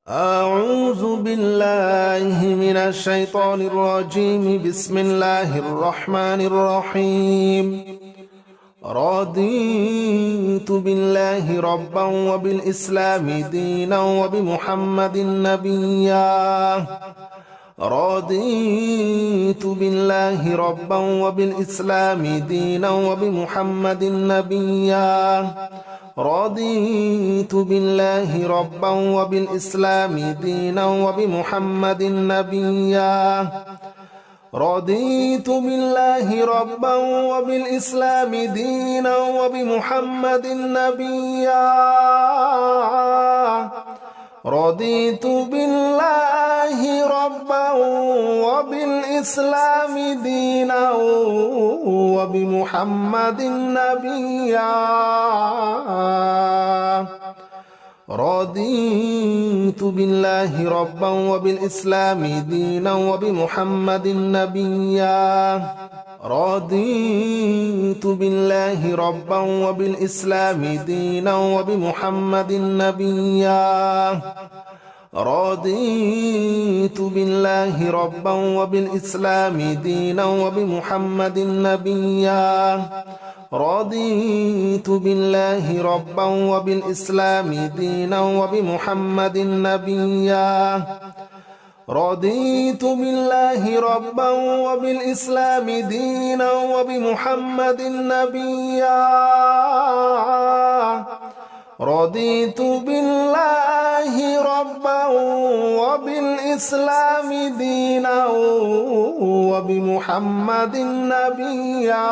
أعوذ بالله من الشيطان الرجيم. بسم الله الرحمن الرحيم. رضيت بالله ربا وبالإسلام دينا وبمحمد نبيا. رضيت بالله ربا وبالإسلام دينا وبمحمد نبيا. رضيت بالله ربا وبالإسلام دينا وبمحمد نبيا. رضيت بالله ربا وبالإسلام دينا وبمحمد نبيا. رضيت بالله ربا وبالإسلام دينا وبمحمد نبيا. رضيت بالله ربا وبالإسلام دينا وبمحمد نبيا. رضيت بالله ربا وبالإسلام دينا وبمحمد نبيا. رضيت بالله ربا وبالإسلام دينا وبمحمد نبيا. رضيت بالله ربا وبالإسلام دينا وبمحمد نبيا. رضيت بالله ربا وبالإسلام دينا وبمحمد نبيا. رضيت بالله ربا وبالإسلام دينا وبمحمد نبيا.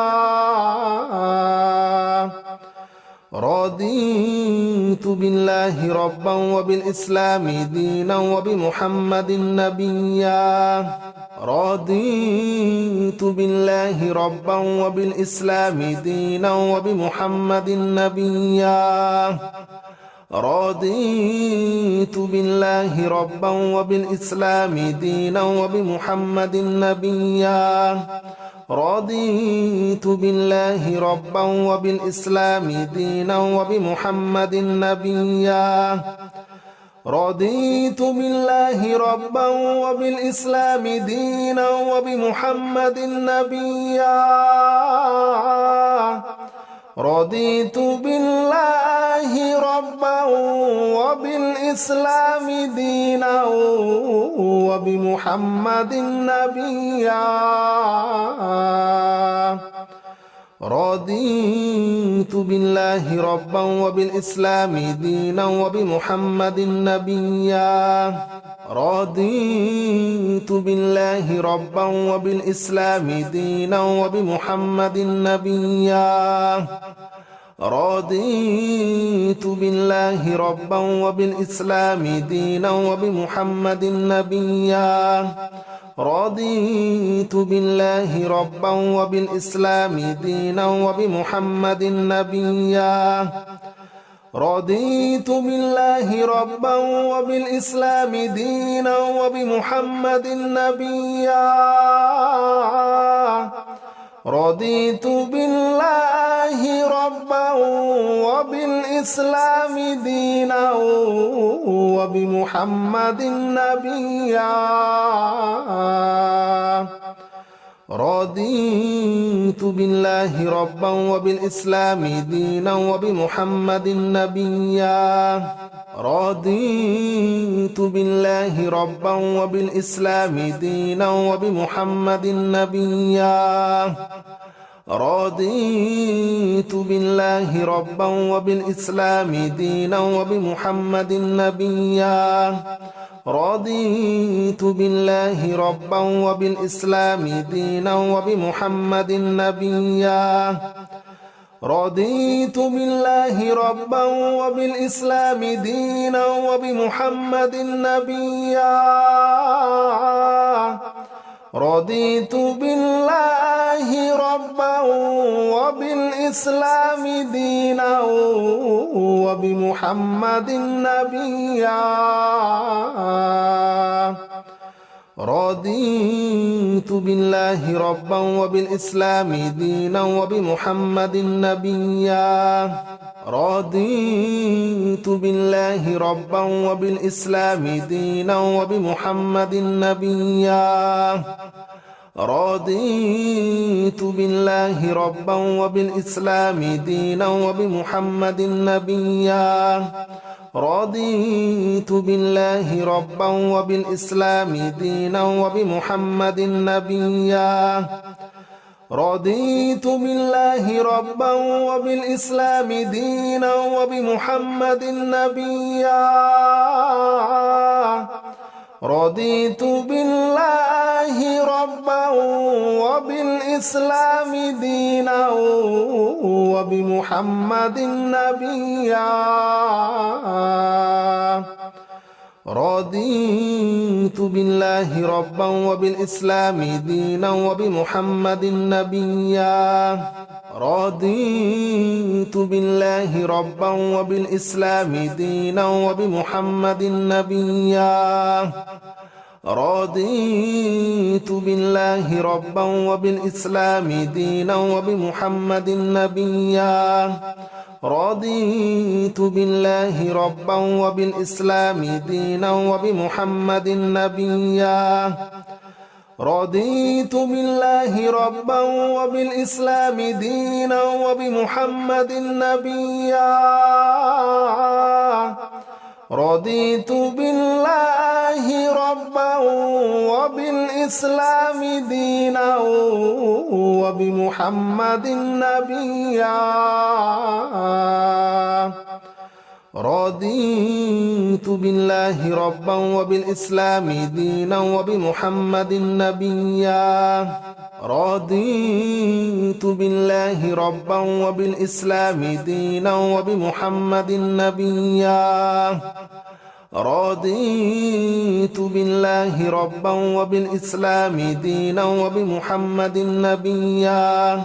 رضيت بالله ربا وبالإسلام دينا وبمحمد نبيا. رضيت بالله ربا وبالإسلام دينا وبمحمد نبيا. رضيت بالله ربا وبالإسلام دينا وبمحمد نبيا. رضيت بالله ربا وبالإسلام دينا وبمحمد نبيا. رضيت بالله ربا وبالإسلام دينا وبمحمد نبيا. رضيت بالله ربا وبالإسلام دينا وبمحمد نبيا. رضيت بالله ربا وبالإسلام دينا وبمحمد نبيا. رضيت بالله ربا وبالإسلام دينا وبمحمد نبيا. رضيت بالله ربا وبالإسلام دينا وبمحمد نبيا. رضيت بالله ربا وبالإسلام دينا وبمحمد نبيا. رضيت بالله ربا وبالإسلام دينا وبمحمد نبيا. رضيت بالله ربا وبالإسلام دينا وبمحمد نبيا. رضيت بالله ربا وبالإسلام دينا وبمحمد نبيا. رضيت بالله ربا وبالإسلام دينا وبمحمد نبيا. رضيت بالله ربا وبالإسلام دينا وبمحمد نبيا. رضيت بالله ربا وبالإسلام دينا وبمحمد نبيا. رضيت بالله ربا وبالإسلام دينا وبمحمد نبيا. رضيت بالله ربا وبالإسلام دينا وبمحمد نبيا. رضيت بالله ربا وبالإسلام دينا وبمحمد نبيا. رضيت بالله ربا وبالإسلام دينا وبمحمد نبيا رضيت بالله ربا وبالإسلام دينا وبمحمد نبيا رضيت بالله ربا وبالإسلام دينا وبمحمد نبيا رضيت بالله ربا وبالإسلام دينا وبمحمد نبيا رضيت بالله ربا وبالإسلام دينا وبمحمد نبيا رضيت بالله ربا وبالإسلام دينا وبمحمد نبيا رضيت بالله ربا وبالإسلام دينا وبمحمد نبيا رضيت بالله ربا وبالإسلام دينا وبمحمد نبيا رضيت بالله ربا وبالإسلام دينا وبمحمد نبيا رضيت بالله ربا وبالإسلام دينا وبمحمد نبيا رضيت بالله ربا وبالإسلام دينا وبمحمد نبيا رضيت بالله ربا وبالإسلام دينا وبمحمد نبيا رضيت بالله ربا وبالإسلام دينا وبمحمد نبيا رضيت بالله ربا وبالإسلام دينا وبمحمد نبيا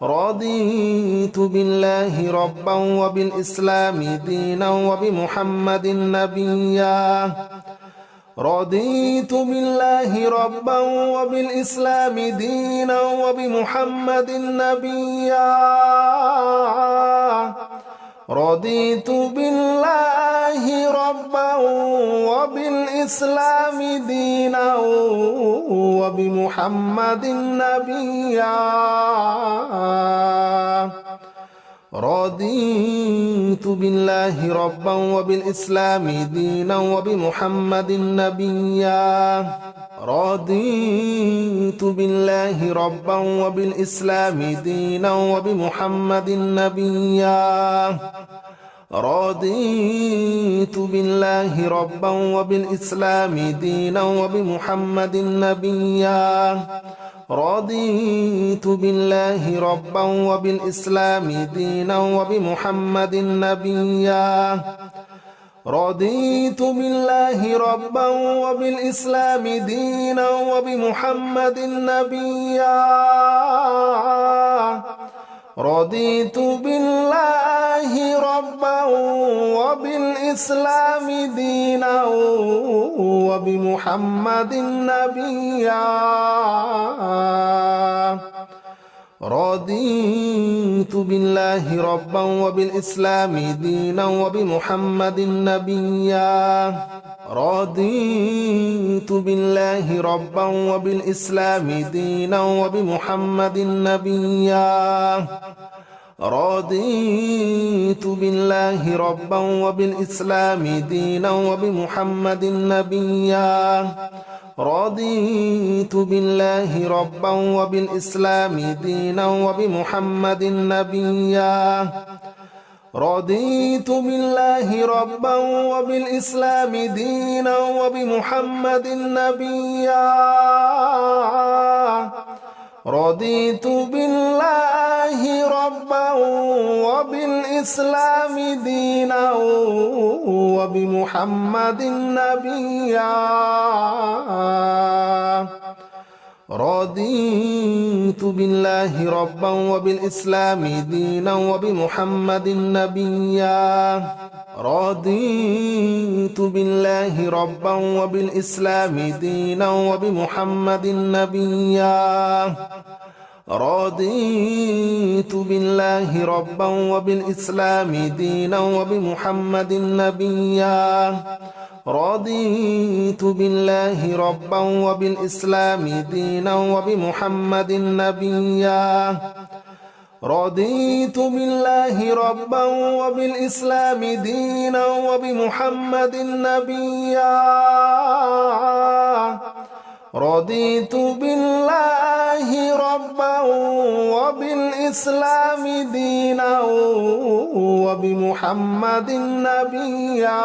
رضيت بالله ربا وبالإسلام دينا وبمحمد نبيا رضيت بالله ربا وبالإسلام دينا وبمحمد نبيا رضيت بالله ربا وبالإسلام دينا وبمحمد نبيا رضيت بالله ربا وبالإسلام دينا وبمحمد نبيا رضيت بالله ربا وبالإسلام دينا وبمحمد نبيا رضيت بالله ربا وبالإسلام دينا وبمحمد نبيا رضيت بالله ربا وبالإسلام دينا وبمحمد نبيا رضيت بالله ربا وبالإسلام دينا وبمحمد نبيا رضيت بالله ربا وبالإسلام دينا وبمحمد نبيا رضيت بالله ربا وبالإسلام دينا وبمحمد نبيا رضيت بالله ربا وبالإسلام دينا وبمحمد نبيا رضيت بالله ربا وبالإسلام دينا وبمحمد نبيا رضيت بالله ربا وبالإسلام دينا وبمحمد نبيا رضيت بالله ربا وبالإسلام دينا وبمحمد نبيا رضيت بالله ربا وبالإسلام دينا وبمحمد نبيا رضيت بالله ربا وبالإسلام دينا وبمحمد نبيا رضيت بالله ربا وبالإسلام دينا وبمحمد نبيا رضيت بالله ربا وبالإسلام دينا وبمحمد نبيا رضيت بالله ربا وبالإسلام دينا وبمحمد نبيا رضيت بالله ربا وبالإسلام دينا وبمحمد نبيا رضيت بالله ربا وبالإسلام دينا وبمحمد نبيا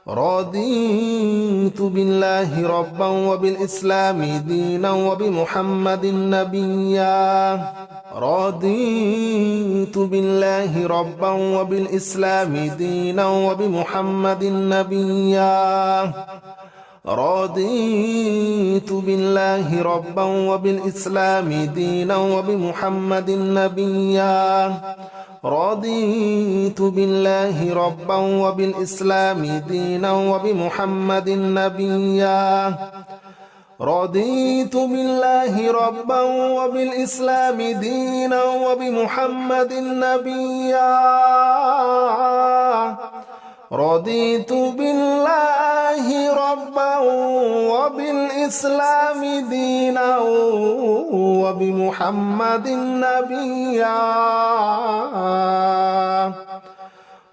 رضيت بالله ربا وبالإسلام دينا وبمحمد نبيا رضيت بالله ربا وبالإسلام دينا وبمحمد نبيا رضيت بالله ربا وبالإسلام دينا وبمحمد نبيا رضيت بالله ربا وبالإسلام دينا وبمحمد نبيا رضيت بالله ربا وبالإسلام دينا وبمحمد نبيا رضيت بالله ربا وبالإسلام دينا وبمحمد نبيا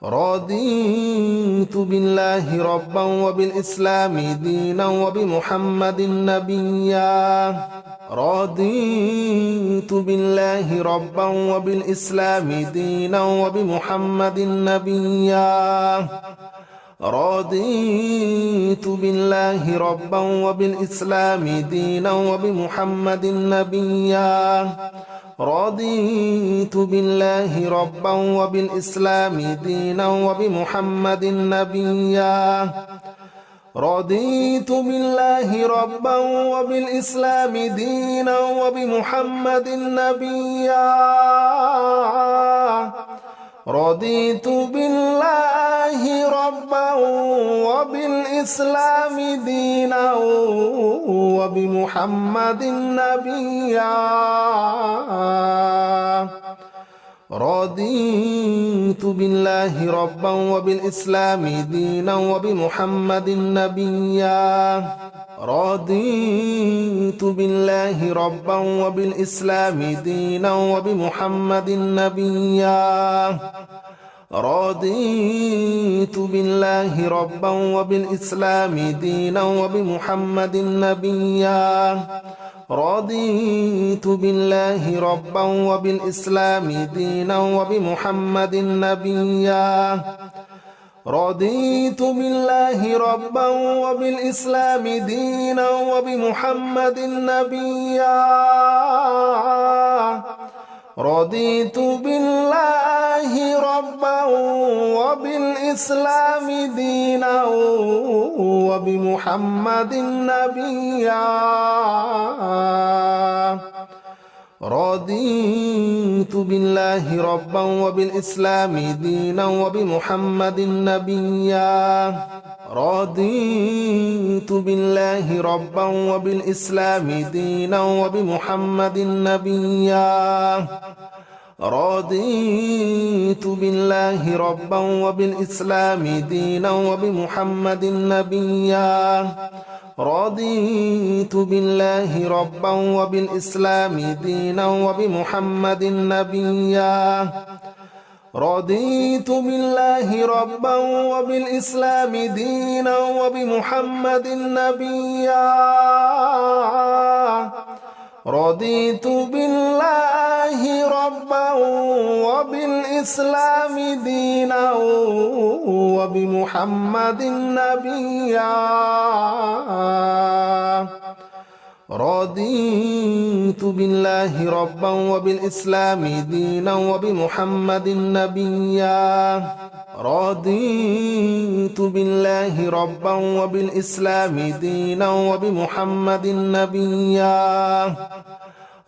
رضيت بالله ربا وبالإسلام دينا وبمحمد نبيا رضيت بالله ربا وبالإسلام دينا وبمحمد نبيا رضيت بالله ربا وبالإسلام دينا وبمحمد نبيا رضيت بالله ربا وبالإسلام دينا وبمحمد نبيا رضيت بالله ربا وبالإسلام دينا وبمحمد نبيا رضيت بالله ربا وبالإسلام دينا وبمحمد نبيا رضيت بالله ربا وبالإسلام دينا وبمحمد نبيا رضيت بالله ربا وبالإسلام دينا وبمحمد نبيا رضيت بالله ربا وبالإسلام دينا وبمحمد نبيا رضيت بالله ربا وبالإسلام دينا وبمحمد نبيا رضيت بالله ربا وبالإسلام دينا وبمحمد نبيا رضيت بالله ربا وبالإسلام دينا وبمحمد نبيا رضيت بالله ربا وبالإسلام دينا وبمحمد نبيا رضيت بالله ربا وبالإسلام دينا وبمحمد نبيا رضيت بالله ربا وبالإسلام دينا وبمحمد نبيا رضيت بالله ربا وبالإسلام دينا وبمحمد نبيا رضيت بالله ربا وبالإسلام دينا وبمحمد نبيا رضيت بالله ربا وبالإسلام دينا وبمحمد نبيا رضيت بالله ربا وبالإسلام دينا وبمحمد نبيا رضيت بالله ربا وبالإسلام دينا وبمحمد نبيا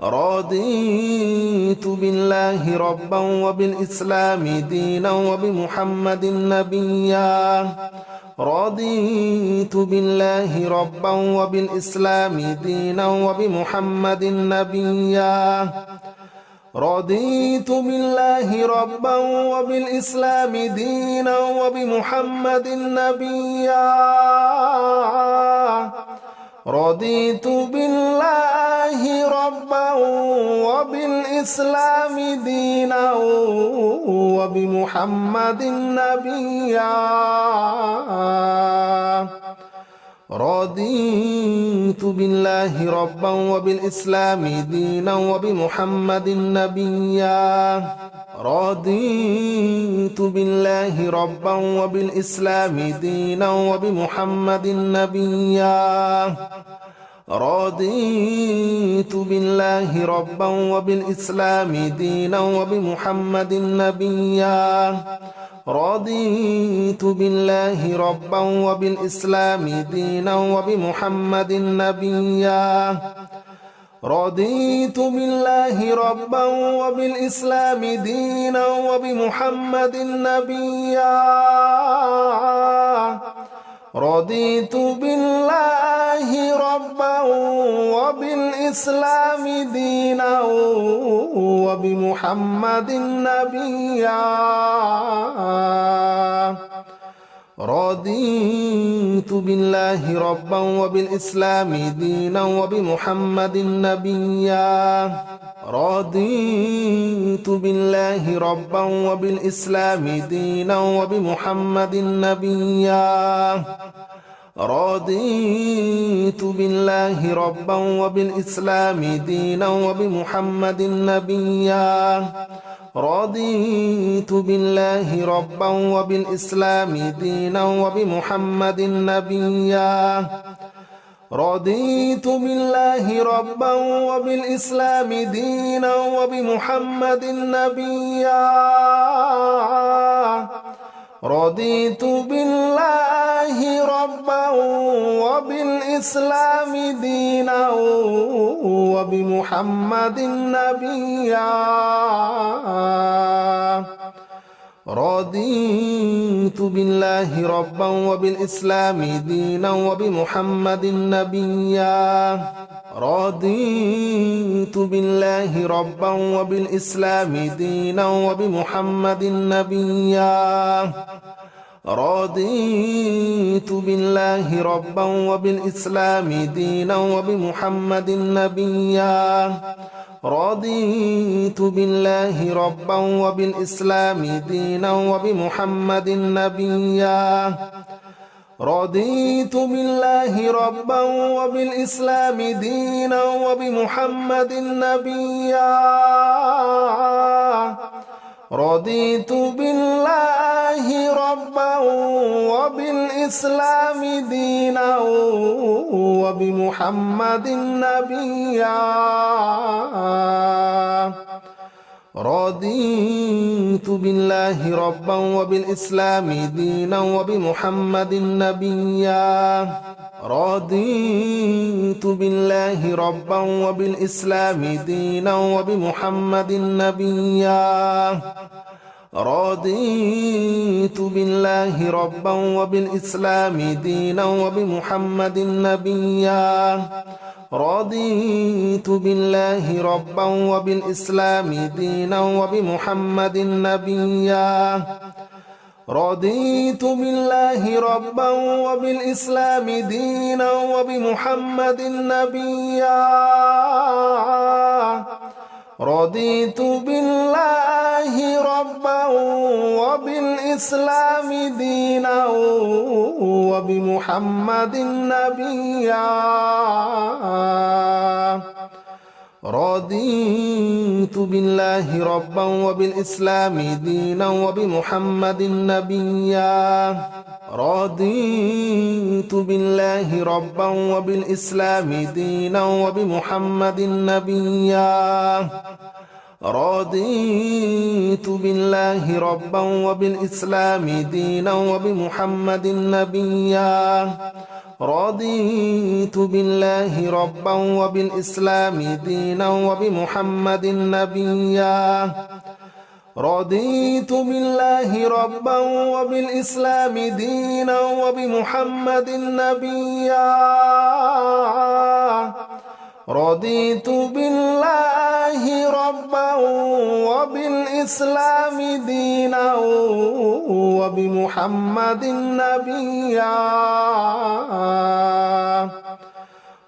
رضيت بالله ربا وبالإسلام دينا وبمحمد نبيا رضيت بالله ربا وبالإسلام دينا وبمحمد نبيا رضيت بالله ربا وبالإسلام دينا وبمحمد نبيا رضيت بالله ربا وبالإسلام دينا وبمحمد نبيا رضيت بالله ربا وبالإسلام دينا وبمحمد نبيا رضيت بالله ربا وبالإسلام دينا وبمحمد نبيا رضيت بالله ربا وبالإسلام دينا وبمحمد نبيا رضيت بالله ربا وبالإسلام دينا وبمحمد نبيا رضيت بالله ربا وبالإسلام دينا وبمحمد نبيا رضيت بالله ربا وبالإسلام دينا وبمحمد نبيا رضيت بالله ربا وبالإسلام دينا وبمحمد نبيا رضيت بالله ربا وبالإسلام دينا وبمحمد نبيا رضيت بالله ربا وبالإسلام دينا وبمحمد نبيا رضيت بالله ربا وبالإسلام دينا وبمحمد نبيا رضيت بالله ربا وبالإسلام دينا وبمحمد نبيا رضيت بالله ربا وبالإسلام دينا وبمحمد نبيا رضيت بالله ربا وبالإسلام دينا وبمحمد نبيا رضيت بالله ربا وبالإسلام دينا وبمحمد نبيا رضيت بالله ربا وبالإسلام دينا وبمحمد نبيا رضيت بالله ربا وبالإسلام دينا وبمحمد نبيا رضيت بالله ربا وبالإسلام دينا وبمحمد نبيا رضيت بالله ربا وبالإسلام دينا وبمحمد نبيا رضيت بالله ربا وبالإسلام دينا وبمحمد نبيا رضيت بالله ربا وبالإسلام دينا وبمحمد نبيا رضيت بالله ربا وبالإسلام دينا وبمحمد نبيا رضيت بالله ربا وبالإسلام دينا وبمحمد نبيا رضيت بالله ربا وبالإسلام دينا وبمحمد نبيا رضيت بالله ربا وبالإسلام دينا وبمحمد نبيا رضيت بالله ربا وبالإسلام دينا وبمحمد نبيا رضيت بالله ربا وبالإسلام دينا وبمحمد نبيا رضيت بالله ربا وبالإسلام دينا وبمحمد نبيا رضيت بالله ربا وبالإسلام دينا وبمحمد نبيا رضيت بالله ربا وبالإسلام دينا وبمحمد نبيا رضيت بالله ربا وبالإسلام دينا وبمحمد نبيا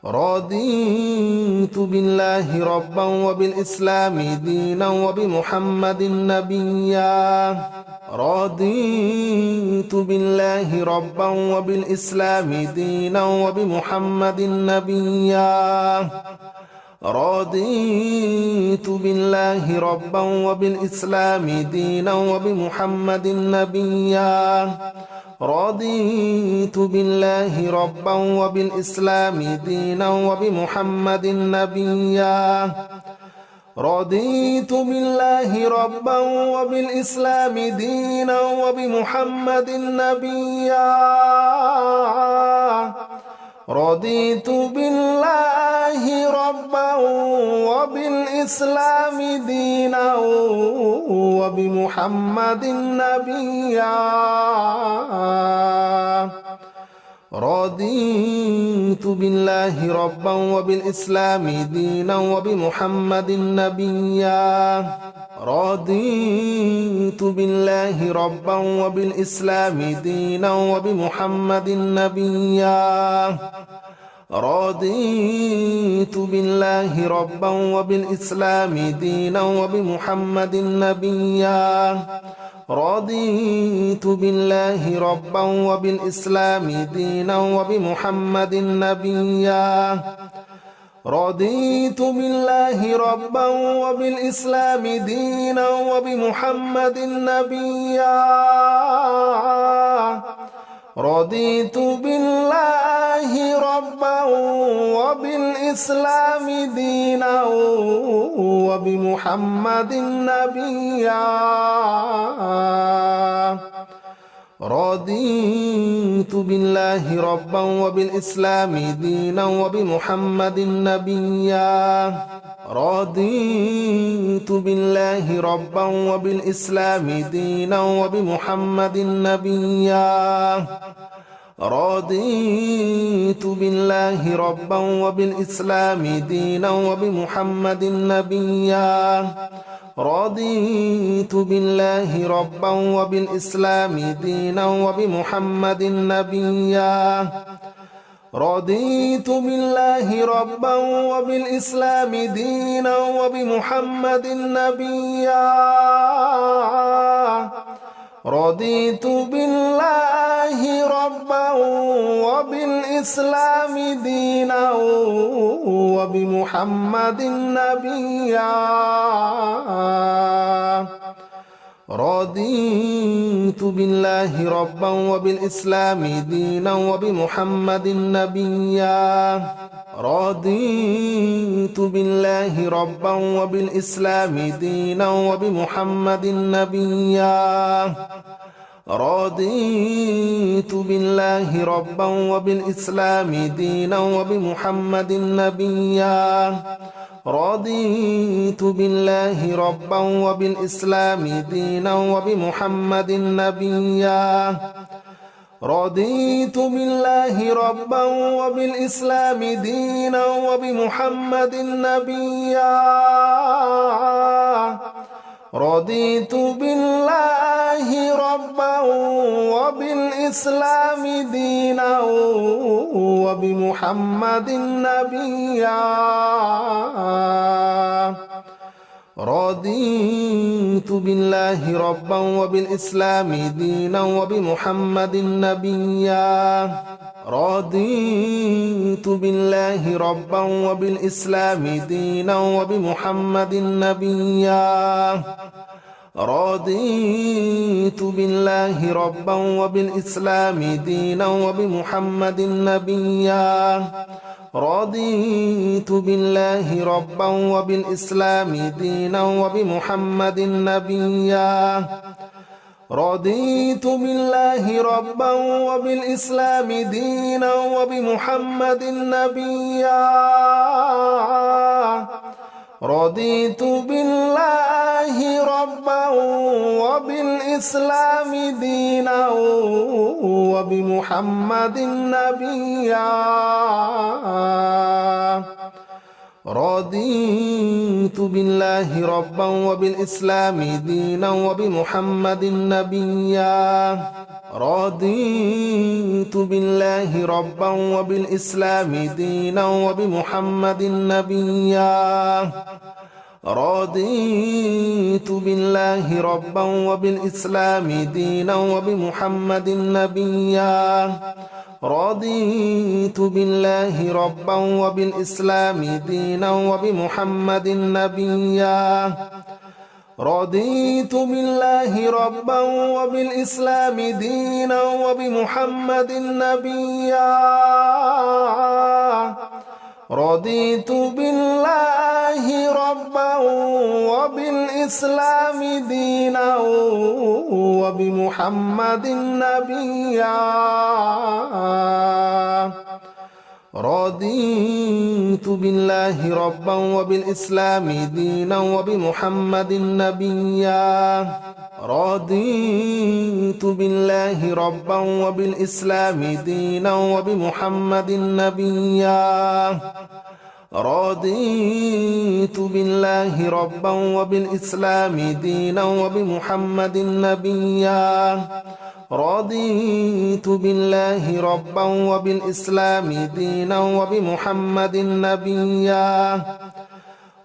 رضيت بالله ربا وبالإسلام دينا وبمحمد نبيا رضيت بالله ربا وبالإسلام دينا وبمحمد نبيا رضيت بالله ربا وبالإسلام دينا وبمحمد نبيا رضيت بالله ربا وبالإسلام دينا وبمحمد نبيا رضيت بالله ربا وبالإسلام دينا وبمحمد نبيا رضيت بالله ربا وبالإسلام دينا وبمحمد نبيا رضيت بالله ربا وبالإسلام دينا وبمحمد نبيا رضيت بالله ربا وبالإسلام دينا وبمحمد نبيا رضيت بالله ربا وبالإسلام دينا وبمحمد نبيا رضيت بالله ربا وبالإسلام دينا وبمحمد نبيا رضيت بالله ربا وبالإسلام دينا وبمحمد نبيا رضيت بالله ربا وبالإسلام دينا وبمحمد نبيا رضيت بالله ربا وبالإسلام دينا وبمحمد نبيا رضيت بالله ربا وبالإسلام دينا وبمحمد نبيا رضيت بالله ربا وبالإسلام دينا وبمحمد نبيا رضيت بالله ربا وبالإسلام دينا وبمحمد نبيا رضيت بالله ربا وبالإسلام دينا وبمحمد نبيا رضيت بالله ربا وبالإسلام دينا وبمحمد نبيا رضيت بالله ربا وبالإسلام دينا وبمحمد نبيا رضيت بالله ربا وبالإسلام دينا وبمحمد نبيا رضيت بالله ربا وبالإسلام دينا وبمحمد نبيا رضيت بالله ربا وبالإسلام دينا وبمحمد نبيا رضيت بالله ربا وبالإسلام دينا وبمحمد نبيا رضيت بالله ربا وبالإسلام دينا وبمحمد نبيا رضيت بالله ربا وبالإسلام دينا وبمحمد نبيا رضيت بالله ربا وبالإسلام دينا وبمحمد نبيا رضيت بالله ربا وبالإسلام دينا وبمحمد نبيا رضيت بالله ربا وبالإسلام دينا وبمحمد نبيا رضيت بالله ربا وبالإسلام دينا وبمحمد نبيا رضيت بالله ربا وبالإسلام دينا وبمحمد نبيا رضيت بالله ربا وبالإسلام دينا وبمحمد نبيا رضيت بالله ربا وبالإسلام دينا وبمحمد نبيا رضيت بالله ربا وبالإسلام دينا وبمحمد نبيا رضيت بالله ربا وبالإسلام دينا وبمحمد نبيا رضيت بالله ربا وبالإسلام دينا وبمحمد نبيا رضيت بالله ربا وبالإسلام دينا وبمحمد نبيا رضيت بالله ربا وبالإسلام دينا وبمحمد نبيا رضيت بالله ربا وبالإسلام دينا وبمحمد نبيا رضيت بالله ربا وبالإسلام دينا وبمحمد نبيا رضيت بالله ربا وبالإسلام دينا وبمحمد نبيا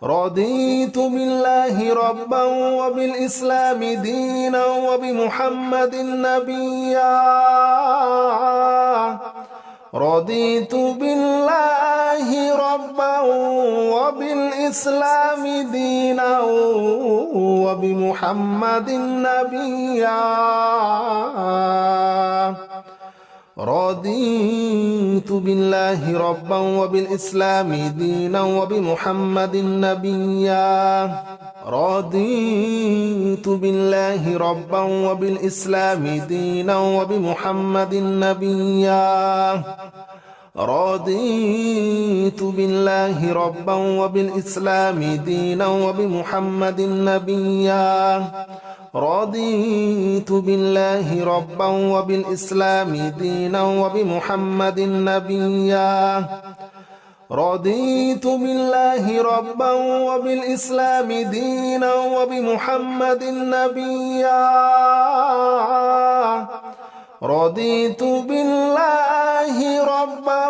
رضيت بالله ربا وبالإسلام دينا وبمحمد نبيا رضيت بالله ربا وبالإسلام دينا وبمحمد نبيا رضيت بالله ربا وبالإسلام دينا وبمحمد نبيا رضيت بالله ربا وبالإسلام دينا وبمحمد نبيا رضيت بالله ربا وبالإسلام دينا وبمحمد نبيا رضيت بالله ربا وبالإسلام دينا وبمحمد نبيا رضيت بالله ربا وبالإسلام دينا وبمحمد نبيا رضيت بالله ربا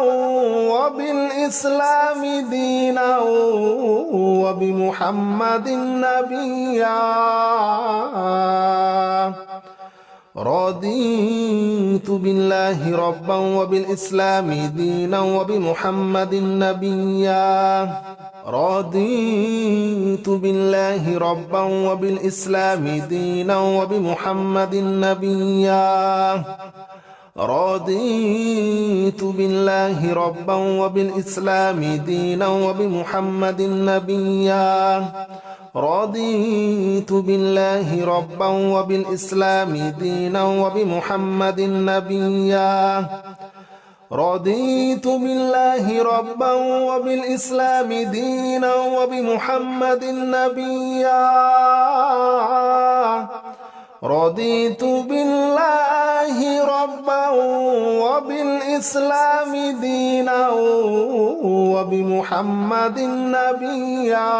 وبالإسلام دينا وبمحمد نبيا رضيت بالله ربا وبالإسلام دينا وبمحمد نبيا رضيت بالله ربا وبالإسلام دينا وبمحمد نبيا رضيت بالله ربا وبالإسلام دينا وبمحمد نبيا رضيت بالله ربا وبالإسلام دينا وبمحمد نبيا رضيت بالله ربا وبالإسلام دينا وبمحمد نبيا رضيت بالله ربا وبالإسلام دينا وبمحمد نبيا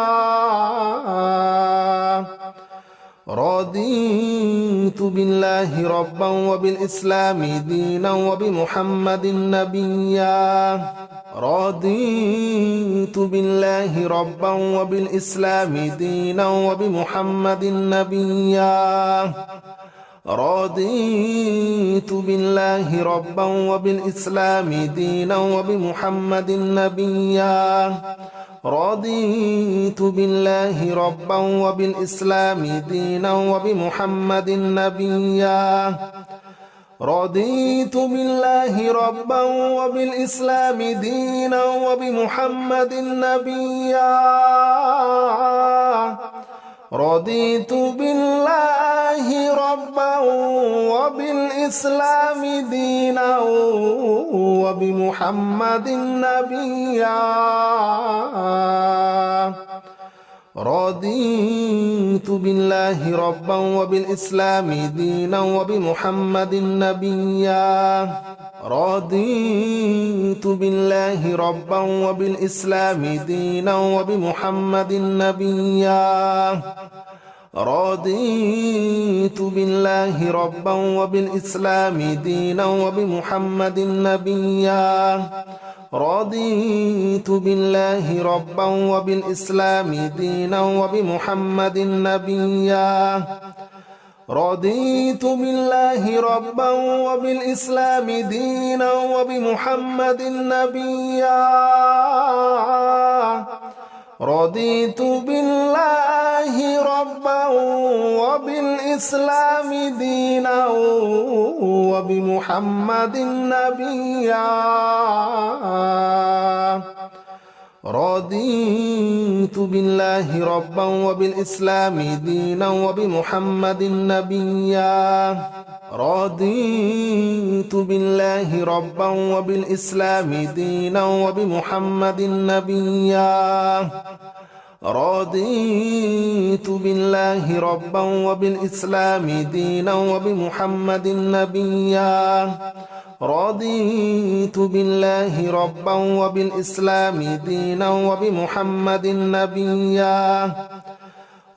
رضيت بالله ربا وبالإسلام دينا وبمحمد نبيا رضيت بالله ربا وبالإسلام دينا وبمحمد نبيا رضيت بالله ربا وبالإسلام دينا وبمحمد نبيا رضيت بالله ربا وبالإسلام دينا وبمحمد نبيا رضيت بالله ربا وبالإسلام دينا وبمحمد نبيا رضيت بالله ربا وبالإسلام دينا وبمحمد نبيا رضيت بالله ربا وبالإسلام دينا وبمحمد نبيا رضيت بالله ربا وبالإسلام دينا وبمحمد نبيا رضيت بالله ربا وبالإسلام دينا وبمحمد نبيا رضيت بالله ربا وبالإسلام دينا وبمحمد نبيا رضيت بالله ربا وبالإسلام دينا وبمحمد نبيا رضيت بالله ربا وبالإسلام دينا وبمحمد نبيا رضيت بالله ربا وبالإسلام دينا وبمحمد نبيا رضيت بالله ربا وبالإسلام دينا وبمحمد نبيا رضيت بالله ربا وبالإسلام دينا وبمحمد نبيا رضيت بالله ربا وبالإسلام دينا وبمحمد نبيا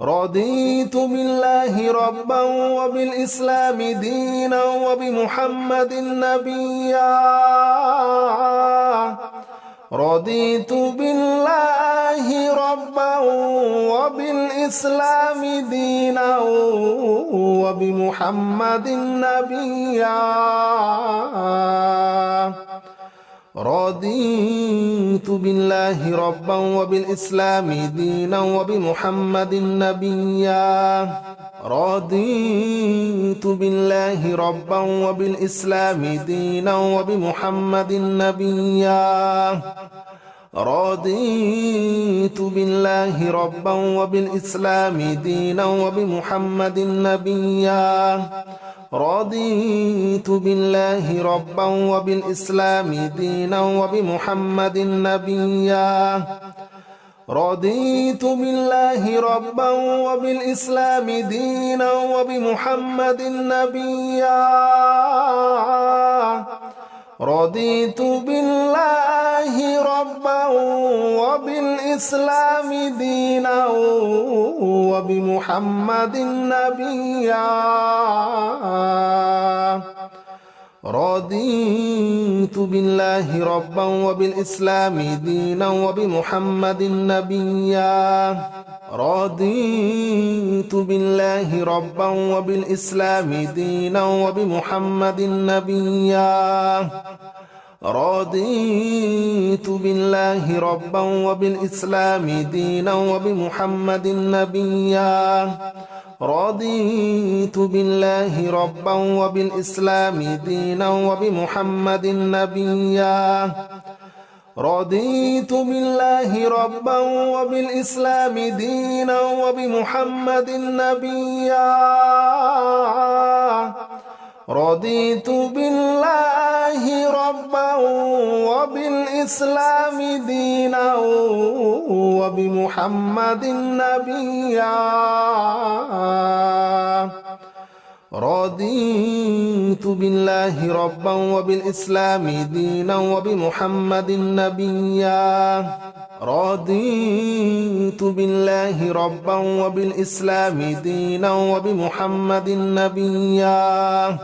رضيت بالله ربا وبالإسلام دينا وبمحمد نبيا رضيت بالله ربا وبالإسلام دينا وبمحمد نبيا رضيت بالله ربا وبالإسلام دينا وبمحمد نبيا رضيت بالله ربا وبالإسلام دينا وبمحمد نبيا رضيت بالله ربا وبالإسلام دينا وبمحمد نبيا رضيت بالله ربا وبالإسلام دينا وبمحمد نبيا رضيت بالله ربا وبالإسلام دينا وبمحمد نبيا رضيت بالله ربا وبالإسلام دينا وبمحمد نبيا رضيت بالله ربا وبالإسلام دينا وبمحمد نبيا رضيت بالله ربا وبالإسلام دينا وبمحمد نبيا رضيت بالله ربا وبالإسلام دينا وبمحمد نبيا رضيت بالله ربا وبالإسلام دينا وبمحمد نبيا رضيت بالله ربا وبالإسلام دينا وبمحمد نبيا رضيت بالله ربا وبالإسلام دينا وبمحمد نبيا رضيت بالله ربا وبالإسلام دينا وبمحمد نبيا رضيت بالله ربا وبالإسلام دينا وبمحمد نبيا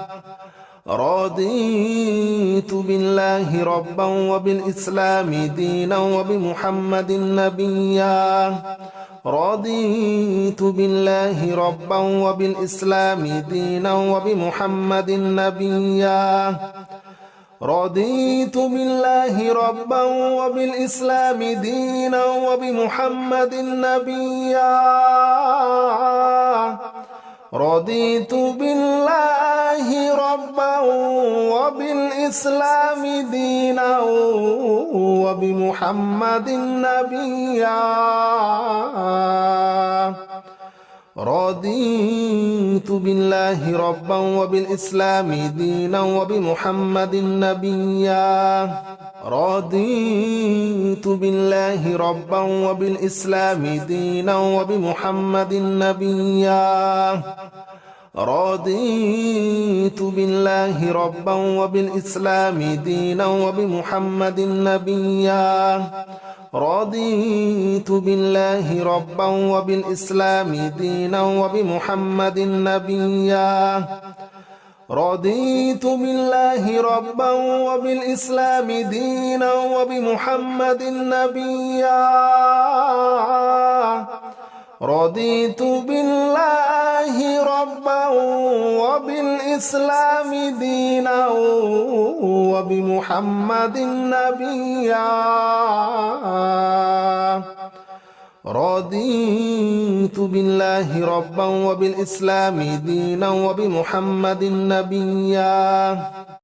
رضيت بالله ربا وبالإسلام دينا وبمحمد نبيا رضيت بالله ربا وبالإسلام دينا وبمحمد نبيا رضيت بالله ربا وبالإسلام دينا وبمحمد نبيا رضيت بالله ربا وبالإسلام دينا وبمحمد نبيا رضيت بالله ربا وبالإسلام دينا وبمحمد نبيا رضيت بالله ربا وبالإسلام دينا وبمحمد نبيا رضيت بالله ربا وبالإسلام دينا وبمحمد نبيا رضيت بالله ربا وبالإسلام دينا وبمحمد نبيا رضيت بالله ربا وبالإسلام دينا وبمحمد نبيا رضيت بالله ربا وبالإسلام دينا وبمحمد نبيا رضيت بالله ربا وبالإسلام دينا وبمحمد نبيا